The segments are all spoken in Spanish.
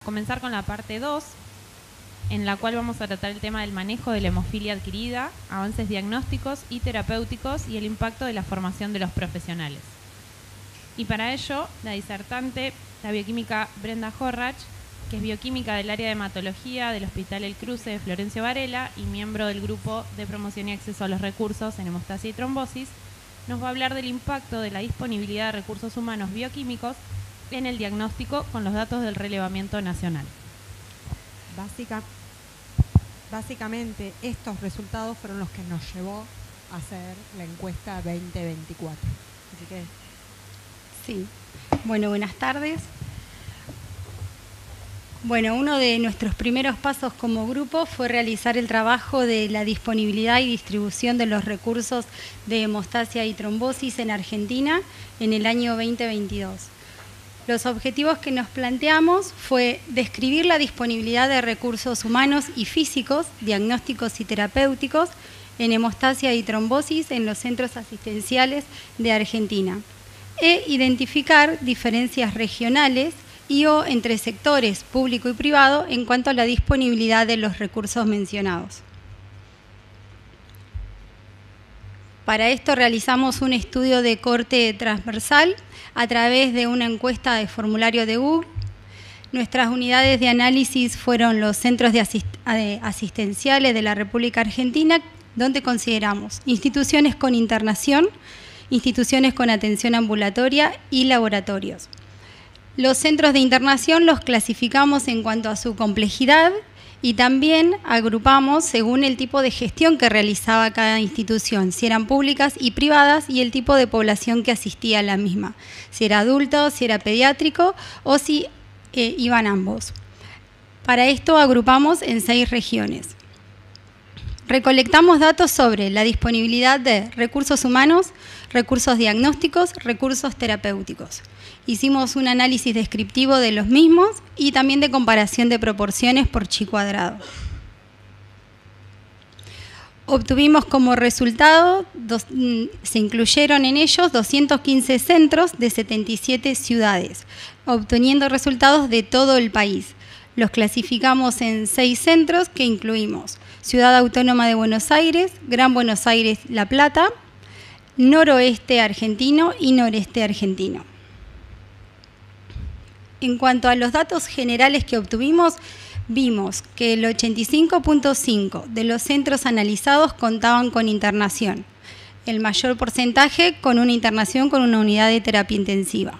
comenzar con la parte 2, en la cual vamos a tratar el tema del manejo de la hemofilia adquirida, avances diagnósticos y terapéuticos y el impacto de la formación de los profesionales. Y para ello, la disertante, la bioquímica Brenda Horrach, que es bioquímica del área de hematología del Hospital El Cruce de Florencio Varela y miembro del Grupo de Promoción y Acceso a los Recursos en Hemostasia y Trombosis, nos va a hablar del impacto de la disponibilidad de recursos humanos bioquímicos en el diagnóstico con los datos del relevamiento nacional. Básicamente, estos resultados fueron los que nos llevó a hacer la encuesta 2024. Así que... Sí. Bueno, buenas tardes. Bueno, uno de nuestros primeros pasos como grupo fue realizar el trabajo de la disponibilidad y distribución de los recursos de hemostasia y trombosis en Argentina en el año 2022. Los objetivos que nos planteamos fue describir la disponibilidad de recursos humanos y físicos, diagnósticos y terapéuticos en hemostasia y trombosis en los centros asistenciales de Argentina e identificar diferencias regionales y o entre sectores público y privado en cuanto a la disponibilidad de los recursos mencionados. Para esto realizamos un estudio de corte transversal a través de una encuesta de formulario de Google. Nuestras unidades de análisis fueron los centros asistenciales de la República Argentina, donde consideramos instituciones con internación, instituciones con atención ambulatoria y laboratorios. Los centros de internación los clasificamos en cuanto a su complejidad y también agrupamos según el tipo de gestión que realizaba cada institución, si eran públicas y privadas y el tipo de población que asistía a la misma, si era adulto, si era pediátrico o si iban ambos. Para esto agrupamos en 6 regiones. Recolectamos datos sobre la disponibilidad de recursos humanos, recursos diagnósticos, recursos terapéuticos. Hicimos un análisis descriptivo de los mismos y también de comparación de proporciones por chi cuadrado. Obtuvimos como resultado, se incluyeron en ellos 215 centros de 77 ciudades, obteniendo resultados de todo el país. Los clasificamos en 6 centros que incluimos Ciudad Autónoma de Buenos Aires, Gran Buenos Aires, La Plata, Noroeste Argentino y Noreste Argentino. En cuanto a los datos generales que obtuvimos, vimos que el 85.5% de los centros analizados contaban con internación, el mayor porcentaje con una internación con una unidad de terapia intensiva.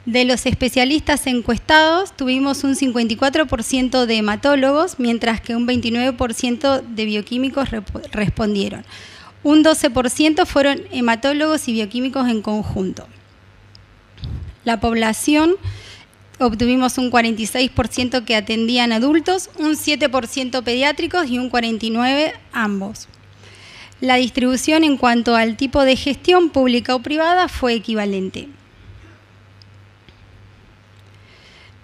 De los especialistas encuestados, tuvimos un 54% de hematólogos, mientras que un 29% de bioquímicos respondieron. Un 12% fueron hematólogos y bioquímicos en conjunto. La población, obtuvimos un 46% que atendían adultos, un 7% pediátricos y un 49% ambos. La distribución en cuanto al tipo de gestión pública o privada fue equivalente.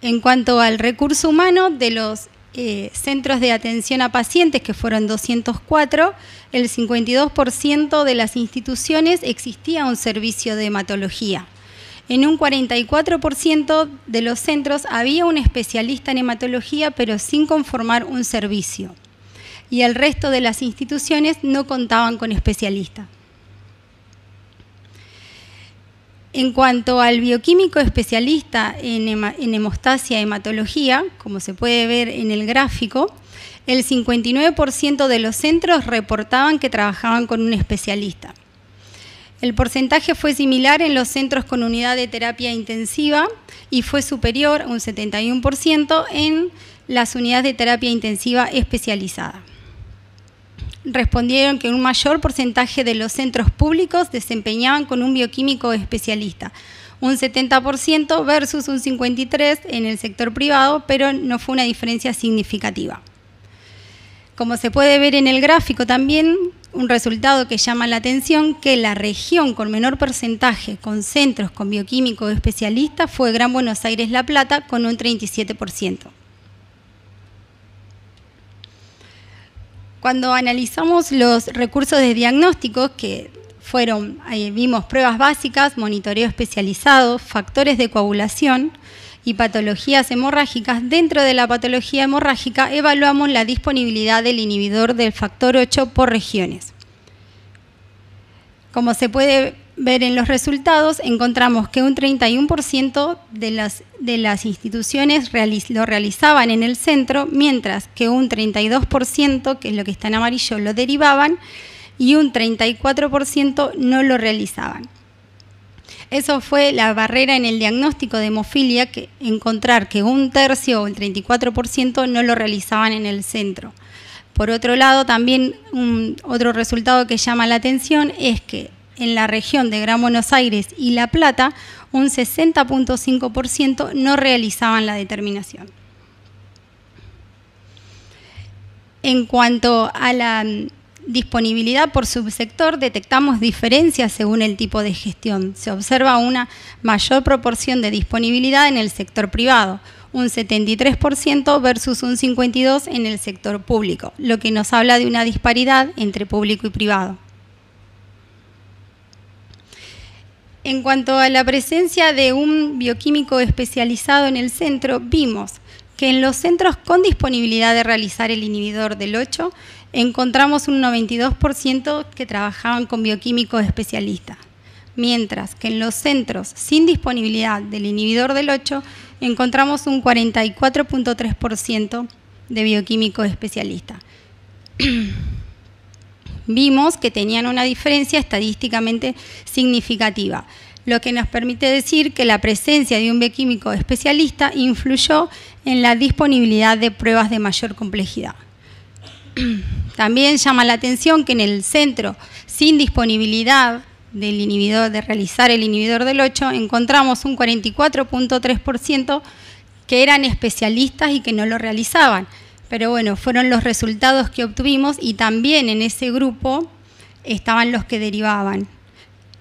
En cuanto al recurso humano, de los centros de atención a pacientes, que fueron 204, el 52% de las instituciones existía un servicio de hematología. En un 44% de los centros había un especialista en hematología, pero sin conformar un servicio. Y el resto de las instituciones no contaban con especialista. En cuanto al bioquímico especialista en hemostasia y hematología, como se puede ver en el gráfico, el 59% de los centros reportaban que trabajaban con un especialista. El porcentaje fue similar en los centros con unidad de terapia intensiva y fue superior, un 71%, en las unidades de terapia intensiva especializada. Respondieron que un mayor porcentaje de los centros públicos desempeñaban con un bioquímico especialista, un 70% versus un 53% en el sector privado, pero no fue una diferencia significativa. Como se puede ver en el gráfico también, un resultado que llama la atención, que la región con menor porcentaje con centros con bioquímico especialista fue Gran Buenos Aires, La Plata, con un 37%. Cuando analizamos los recursos de diagnóstico, que vimos pruebas básicas, monitoreo especializado, factores de coagulación, y patologías hemorrágicas, dentro de la patología hemorrágica evaluamos la disponibilidad del inhibidor del factor 8 por regiones. Como se puede ver en los resultados, encontramos que un 31% de las instituciones lo realizaban en el centro, mientras que un 32%, que es lo que está en amarillo, lo derivaban, y un 34% no lo realizaban. Eso fue la barrera en el diagnóstico de hemofilia, que encontrar que un tercio o el 34% no lo realizaban en el centro. Por otro lado, también otro resultado que llama la atención es que en la región de Gran Buenos Aires y La Plata, un 60.5% no realizaban la determinación. En cuanto a la disponibilidad por subsector, detectamos diferencias según el tipo de gestión. Se observa una mayor proporción de disponibilidad en el sector privado, un 73% versus un 52% en el sector público, lo que nos habla de una disparidad entre público y privado. En cuanto a la presencia de un bioquímico especializado en el centro, vimos que en los centros con disponibilidad de realizar el inhibidor del 8, encontramos un 92% que trabajaban con bioquímicos especialistas, mientras que en los centros sin disponibilidad del inhibidor del 8, encontramos un 44.3% de bioquímicos especialistas. Vimos que tenían una diferencia estadísticamente significativa, lo que nos permite decir que la presencia de un bioquímico especialista influyó en la disponibilidad de pruebas de mayor complejidad. También llama la atención que en el centro sin disponibilidad del inhibidor, de realizar el inhibidor del 8, encontramos un 44.3% que eran especialistas y que no lo realizaban. Pero bueno, fueron los resultados que obtuvimos y también en ese grupo estaban los que derivaban.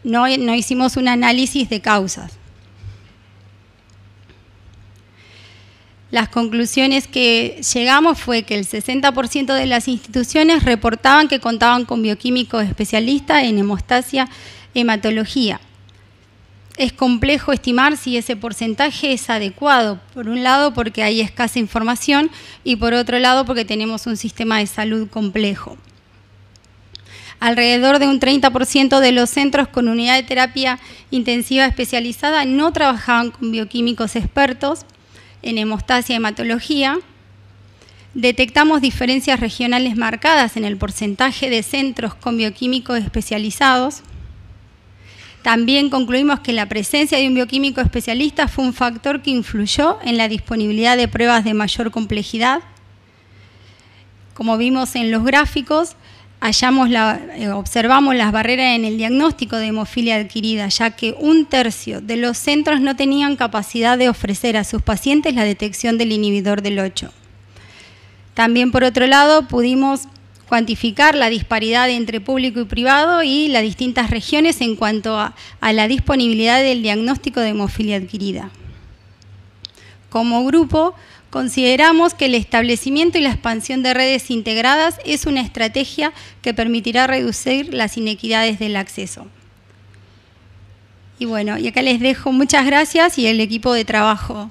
No hicimos un análisis de causas. Las conclusiones que llegamos fue que el 60% de las instituciones reportaban que contaban con bioquímicos especialistas en hemostasia, hematología. Es complejo estimar si ese porcentaje es adecuado, por un lado porque hay escasa información y por otro lado porque tenemos un sistema de salud complejo. Alrededor de un 30% de los centros con unidad de terapia intensiva especializada no trabajaban con bioquímicos expertos en hemostasia y hematología. Detectamos diferencias regionales marcadas en el porcentaje de centros con bioquímicos especializados. También concluimos que la presencia de un bioquímico especialista fue un factor que influyó en la disponibilidad de pruebas de mayor complejidad. Como vimos en los gráficos, observamos las barreras en el diagnóstico de hemofilia adquirida, ya que un tercio de los centros no tenían capacidad de ofrecer a sus pacientes la detección del inhibidor del 8. También, por otro lado, pudimos cuantificar la disparidad entre público y privado y las distintas regiones en cuanto a la disponibilidad del diagnóstico de hemofilia adquirida. Como grupo, consideramos que el establecimiento y la expansión de redes integradas es una estrategia que permitirá reducir las inequidades del acceso. Y bueno, y acá les dejo muchas gracias y el equipo de trabajo